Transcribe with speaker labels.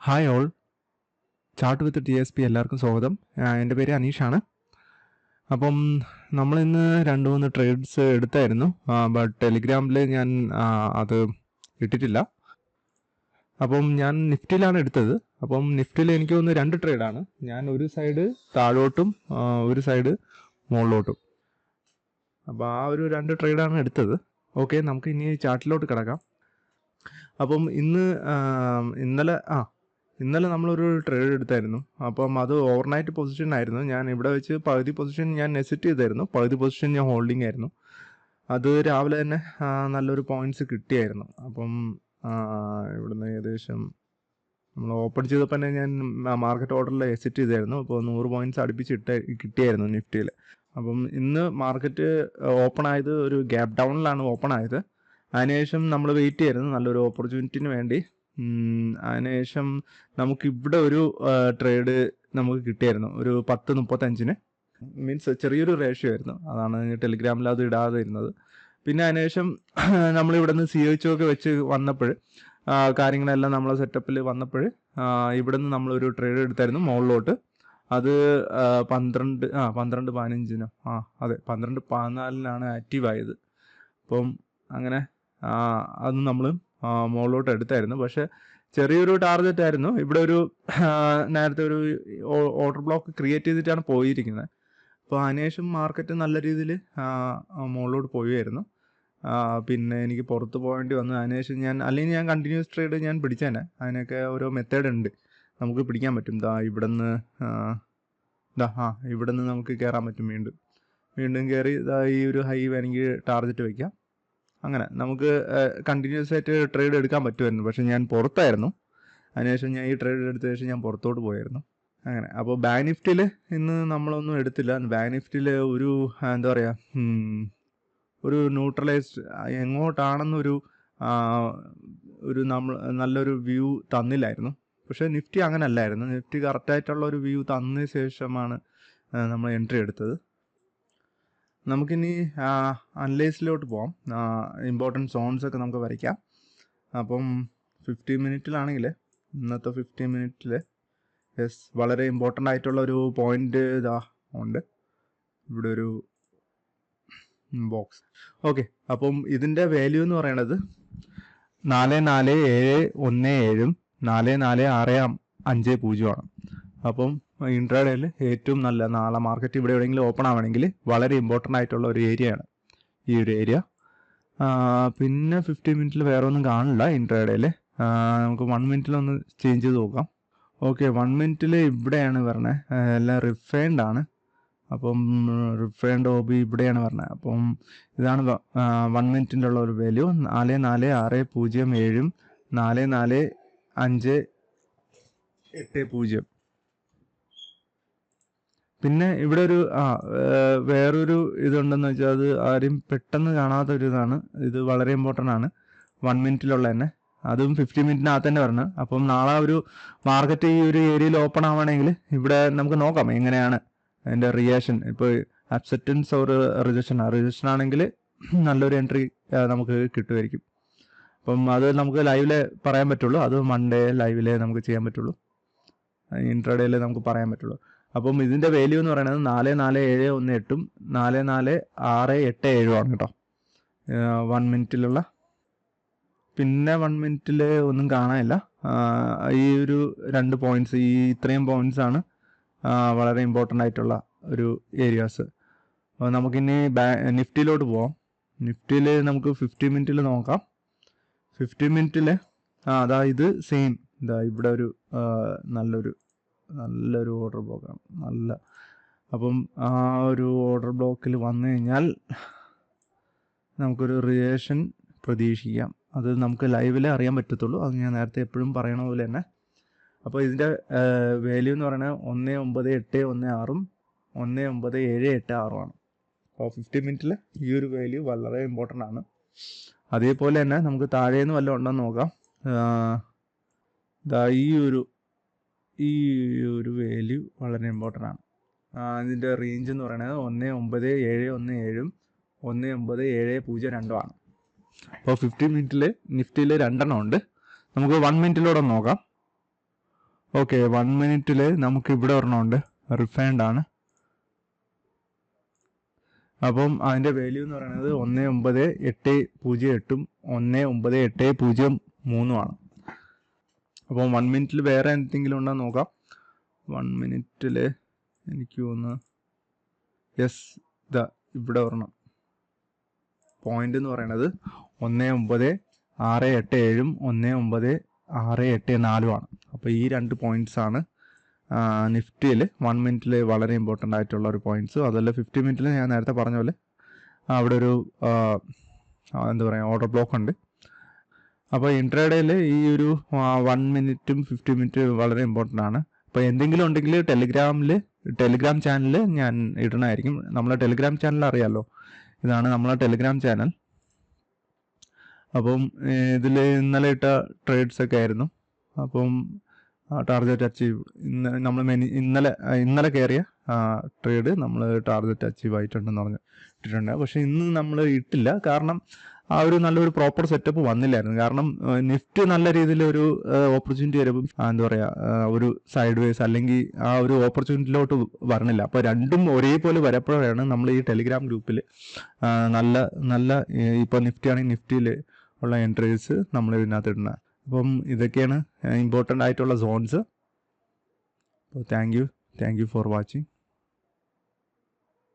Speaker 1: Hi all, chart വിത്ത് TSP എല്ലാവർക്കും സ്വാഗതം. എൻ്റെ പേര് അനീഷാണ്. അപ്പം നമ്മളിന്ന് 2-3 ട്രേഡ്സ് എടുത്തായിരുന്നു, ബട്ട് ടെലിഗ്രാമിൽ ഞാൻ അത് ഇട്ടിട്ടില്ല. അപ്പം ഞാൻ നിഫ്റ്റിയിലാണ് എടുത്തത്. അപ്പം നിഫ്റ്റിയിൽ എനിക്ക് തോന്നുന്നു 2 ട്രേഡാണ്. ഞാൻ ഒരു സൈഡ് താഴോട്ടും ഒരു സൈഡ് മുകളിലോട്ടും. അപ്പോൾ ആ ഒരു 2 ട്രേഡാണ് എടുത്തത്. ഓക്കെ, നമുക്ക് ഇനി ചാർട്ടിലോട്ട് കിടക്കാം. അപ്പം ഇന്നലെ നമ്മളൊരു ട്രേഡ് എടുത്തായിരുന്നു. അപ്പം അത് ഓവർനൈറ്റ് പൊസിഷൻ ആയിരുന്നു. ഞാൻ ഇവിടെ വെച്ച് പകുതി പൊസിഷൻ ഞാൻ എക്സിറ്റ് ചെയ്തായിരുന്നു, പകുതി പൊസിഷൻ ഞാൻ ഹോൾഡിംഗ് ആയിരുന്നു. അത് രാവിലെ തന്നെ നല്ലൊരു പോയിന്റ്സ് കിട്ടിയായിരുന്നു. അപ്പം ഇവിടുന്ന് ഏകദേശം നമ്മൾ ഓപ്പൺ ചെയ്തപ്പോൾ തന്നെ ഞാൻ മാർക്കറ്റ് ഓർഡറിൽ എക്സിറ്റ് ചെയ്തായിരുന്നു. അപ്പോൾ 100 പോയിന്റ്സ് അടുപ്പിച്ച് കിട്ടിയായിരുന്നു നിഫ്റ്റിയിൽ. അപ്പം ഇന്ന് മാർക്കറ്റ് ഓപ്പൺ ആയത് ഒരു ഗ്യാപ്പ് ഡൗണിലാണ് ഓപ്പൺ ആയത്. അതിനുശേഷം നമ്മൾ വെയിറ്റ് ചെയ്യായിരുന്നു നല്ലൊരു ഓപ്പർച്യൂണിറ്റിന് വേണ്ടി. അതിനുശേഷം നമുക്കിവിടെ ഒരു ട്രേഡ് നമുക്ക് കിട്ടിയായിരുന്നു, ഒരു 10.35. മീൻസ് ചെറിയൊരു റേഷ്യോ ആയിരുന്നു. അതാണ് ടെലിഗ്രാമിൽ അത് ഇടാതെ ഇരുന്നത്. പിന്നെ അതിനുശേഷം നമ്മളിവിടെ നിന്ന് CHO ഒക്കെ വെച്ച് വന്നപ്പോൾ കാര്യങ്ങളെല്ലാം നമ്മളെ സെറ്റപ്പിൽ വന്നപ്പോൾ ഇവിടെ നിന്ന് നമ്മളൊരു ട്രേഡ് എടുത്തായിരുന്നു മുകളിലോട്ട്. അത് 12:15 അതെ 12:14 ആക്റ്റീവായത്. അപ്പം അങ്ങനെ അത് നമ്മൾ മുകളിലോട്ട് എടുത്തായിരുന്നു. പക്ഷെ ചെറിയൊരു ടാർഗറ്റ് ആയിരുന്നു. ഇവിടെ ഒരു നേരത്തെ ഒരു ഓർഡർ ബ്ലോക്ക് ക്രിയേറ്റ് ചെയ്തിട്ടാണ് പോയിരിക്കുന്നത്. അപ്പോൾ അതിനുശേഷം മാർക്കറ്റ് നല്ല രീതിയിൽ മുകളിലോട്ട് പോയായിരുന്നു. പിന്നെ എനിക്ക് പുറത്ത് പോകേണ്ടി വന്നു. അതിനുശേഷം അല്ലെങ്കിൽ ഞാൻ കണ്ടിന്യൂസ് ട്രേഡ് ഞാൻ പിടിച്ചേനെ. അതിനൊക്കെ ഓരോ മെത്തേഡ് ഉണ്ട്, നമുക്ക് പിടിക്കാൻ പറ്റും. ഇവിടെ നിന്ന് നമുക്ക് കയറാൻ പറ്റും. വീണ്ടും കയറി ഈ ഒരു ഹൈ വേണമെങ്കിൽ ടാർഗറ്റ് വയ്ക്കാം. അങ്ങനെ നമുക്ക് കണ്ടിന്യൂസ് ആയിട്ട് ട്രേഡ് എടുക്കാൻ പറ്റുമായിരുന്നു. പക്ഷെ ഞാൻ പുറത്തായിരുന്നു. അതിനുശേഷം ഞാൻ ഈ ട്രേഡ് എടുത്ത ശേഷം ഞാൻ പുറത്തോട്ട് പോയായിരുന്നു. അങ്ങനെ അപ്പോൾ ബാങ്ക് നിഫ്റ്റിയിൽ ഇന്ന് നമ്മളൊന്നും എടുത്തില്ല. ബാങ്ക് നിഫ്റ്റിയിൽ ഒരു എന്താ പറയുക, ഒരു ന്യൂട്രലൈസ്ഡ് എങ്ങോട്ടാണെന്നൊരു നല്ലൊരു വ്യൂ തന്നില്ലായിരുന്നു. പക്ഷേ നിഫ്റ്റി അങ്ങനെ അല്ലായിരുന്നു. നിഫ്റ്റി കറക്റ്റായിട്ടുള്ള ഒരു വ്യൂ തന്ന ശേഷമാണ് നമ്മൾ എൻട്രി എടുത്തത്. നമുക്കിനി അനലൈസിലോട്ട് പോകാം. ഇമ്പോർട്ടൻറ്റ് സോൺസ് ഒക്കെ നമുക്ക് വരയ്ക്കാം. അപ്പം 15 മിനിറ്റിലാണെങ്കിൽ ഇന്നത്തെ 15 മിനിറ്റിൽ വളരെ ഇമ്പോർട്ടൻ്റ് ആയിട്ടുള്ള ഒരു പോയിന്റ് ഇതാ ഉണ്ട്, ഇവിടെ ഒരു ബോക്സ്. ഓക്കെ, അപ്പം ഇതിൻ്റെ വാല്യൂ എന്ന് പറയുന്നത് 44,717 44,650 ആണ്. അപ്പം ഇൻട്രാഡേയിൽ ഏറ്റവും നല്ല നാളെ മാർക്കറ്റ് ഇവിടെ എവിടെയെങ്കിലും ഓപ്പൺ ആവണമെങ്കിൽ വളരെ ഇമ്പോർട്ടൻ്റ് ആയിട്ടുള്ള ഒരു ഏരിയ ആണ് ഈ ഒരു ഏരിയ. പിന്നെ 15 മിനിറ്റിൽ വേറെ ഒന്നും കാണില്ല ഇൻട്രാഡേയിൽ. നമുക്ക് 1 മിനിറ്റിലൊന്ന് ചേഞ്ച് ചെയ്ത് നോക്കാം. ഓക്കെ, 1 മിനിറ്റിൽ ഇവിടെയാണ് പറഞ്ഞത്, എല്ലാം റിഫൈൻഡ് ആണ്. അപ്പം റിഫൈൻഡ് OB ഇവിടെയാണ് പറഞ്ഞത്. അപ്പം ഇതാണ് 1 മിനിറ്റിൻ്റെ ഉള്ള ഒരു വാല്യൂ, 44,607 44,580. പിന്നെ ഇവിടെ ഒരു വേറൊരു ഇതുണ്ടെന്ന് വെച്ചാൽ അത് ആരും പെട്ടെന്ന് കാണാത്ത ഒരു ഇതാണ്. ഇത് വളരെ ഇമ്പോർട്ടൻ്റ് ആണ് 1 മിനിറ്റിലുള്ള തന്നെ, അതും 15 മിനിറ്റിനകത്ത് തന്നെ വരണം. അപ്പം നാളെ ഒരു മാർക്കറ്റ് ഈ ഒരു ഏരിയയിൽ ഓപ്പൺ ആവുകയാണെങ്കിൽ ഇവിടെ നമുക്ക് നോക്കാം എങ്ങനെയാണ് അതിൻ്റെ റിയാക്ഷൻ. ഇപ്പോൾ അക്സെപ്റ്റൻസ് ഓർ റിജക്ഷൻ ആണെങ്കിൽ നല്ലൊരു എൻട്രി നമുക്ക് കിട്ടുമായിരിക്കും. അപ്പം അത് നമുക്ക് ലൈവിലെ പറയാൻ പറ്റുള്ളൂ. അത് മൺഡേ ലൈവിലെ നമുക്ക് ചെയ്യാൻ പറ്റുള്ളൂ, ഇൻട്രാഡേയിൽ നമുക്ക് പറയാൻ പറ്റുള്ളൂ. അപ്പം ഇതിൻ്റെ വാല്യൂ എന്ന് പറയുന്നത് 44,718 44,687 ആണ് കേട്ടോ, 1 മിനിറ്റിലുള്ള. പിന്നെ 1 മിനിറ്റിൽ ഒന്നും കാണാനില്ല. ഈ ഒരു 2 പോയിന്റ്സ്, ഈ ഇത്രയും പോയിന്റ്സ് ആണ് വളരെ ഇമ്പോർട്ടൻ്റ് ആയിട്ടുള്ള ഒരു ഏരിയാസ്. അപ്പോൾ നമുക്കിനി നിഫ്റ്റിയിലോട്ട് പോവാം. നിഫ്റ്റിയിൽ നമുക്ക് 15 മിനിറ്റിൽ നോക്കാം. 15 മിനിറ്റിൽ ഇത് സെയിം ഇവിടെ ഒരു നല്ലൊരു ഓർഡർ ബ്ലോക്കാണ്. അപ്പം ആ ഒരു ഓർഡർ ബ്ലോക്കിൽ വന്നു കഴിഞ്ഞാൽ നമുക്കൊരു റിയേഷൻ പ്രതീക്ഷിക്കാം. അത് നമുക്ക് ലൈവിൽ അറിയാൻ പറ്റത്തുള്ളൂ. അത് ഞാൻ നേരത്തെ എപ്പോഴും പറയണ പോലെ തന്നെ. അപ്പോൾ ഇതിൻ്റെ വാല്യൂ എന്ന് പറയുന്നത് 19,816 19,786 ആണ്. അപ്പോൾ 15 മിനിറ്റിൽ ഈ ഒരു വാല്യൂ വളരെ ഇമ്പോർട്ടൻ്റ് ആണ്. അതേപോലെ തന്നെ നമുക്ക് താഴേന്ന് വല്ലതും ഉണ്ടോയെന്ന് നോക്കാം. ഈ ഒരു വാല്യൂ വളരെ ഇമ്പോർട്ടൻ്റ് ആണ്. ഇതിൻ്റെ റേഞ്ച് എന്ന് പറയുന്നത് 19,717 19,702 ആണ്. അപ്പോൾ 15 മിനിറ്റിൽ നിഫ്റ്റിയിൽ 2 എണ്ണം ഉണ്ട്. നമുക്ക് 1 മിനിറ്റിലൂടെ നോക്കാം. ഓക്കെ 1 മിനിറ്റിൽ നമുക്ക് ഇവിടെ ഒരെണ്ണമുണ്ട്, റിഫൈൻഡ് ആണ്. അപ്പം അതിൻ്റെ വാല്യൂ എന്ന് പറയുന്നത് 19,808 19,803 അപ്പം 1 മിനിറ്റിൽ വേറെ എന്തെങ്കിലും ഉണ്ടോ നോക്കാം. 1 മിനിറ്റിൽ എനിക്ക് തോന്നുന്നു യെസ്, ഇതാ ഇവിടെ ഒരെണ്ണം. പോയിന്റ് എന്ന് പറയുന്നത് 19,687 19,684 അപ്പോൾ ഈ 2 പോയിന്റ്സാണ് നിഫ്റ്റിയിൽ 1 മിനിറ്റിൽ വളരെ ഇമ്പോർട്ടൻ്റ് ആയിട്ടുള്ള ഒരു പോയിന്റ്സ്. അതല്ല 50 മിനിറ്റിൽ ഞാൻ നേരത്തെ പറഞ്ഞ പോലെ അവിടെ ഒരു എന്താ പറയുക ഓർഡർ ബ്ലോക്ക് ഉണ്ട്. അപ്പോൾ ഇൻട്രാഡേയിൽ ഈ ഒരു 1 മിനിറ്റും 50 മിനിറ്റ് വളരെ ഇമ്പോർട്ടൻ്റ് ആണ്. അപ്പോൾ എന്തെങ്കിലും ഉണ്ടെങ്കിൽ ടെലിഗ്രാം ചാനൽ ഞാൻ ഇടണമായിരിക്കും. നമ്മളെ ടെലിഗ്രാം ചാനൽ അറിയാമല്ലോ, ഇതാണ് നമ്മളെ ടെലിഗ്രാം ചാനൽ. അപ്പം ഇതിൽ ഇന്നലെ ഇട്ട ട്രേഡ്സ് ഒക്കെ ആയിരുന്നു. അപ്പം ടാർഗറ്റ് അച്ചീവ് ഇന്നലെ കയറിയ ട്രേഡ് നമ്മൾ ടാർഗറ്റ് അച്ചീവ് ആയിട്ടുണ്ടെന്ന് ഇട്ടിട്ടുണ്ട്. പക്ഷെ ഇന്ന് നമ്മൾ ഇട്ടില്ല, കാരണം ആ ഒരു നല്ലൊരു പ്രോപ്പർ സെറ്റപ്പ് വന്നില്ലായിരുന്നു. കാരണം നിഫ്റ്റി നല്ല രീതിയിൽ ഒരു ഓപ്പർച്യൂണിറ്റി വരുമ്പോൾ എന്താ പറയുക ഒരു സൈഡ് വേസ് അല്ലെങ്കിൽ ആ ഒരു ഓപ്പർച്യൂണിറ്റിയിലോട്ട് വരണില്ല. അപ്പോൾ രണ്ടും ഒരേപോലെ വരപ്പോഴാണ് നമ്മൾ ഈ ടെലിഗ്രാം ഗ്രൂപ്പിൽ നല്ല ഇപ്പോൾ നിഫ്റ്റി ആണെങ്കിൽ നിഫ്റ്റിയിൽ ഉള്ള എൻട്രീസ് നമ്മൾ ഇതിനകത്ത് ഇടുന്നത്. അപ്പം ഇതൊക്കെയാണ് ഇമ്പോർട്ടൻ്റ് ആയിട്ടുള്ള സോൺസ്. അപ്പോൾ താങ്ക് യു ഫോർ വാച്ചിങ്.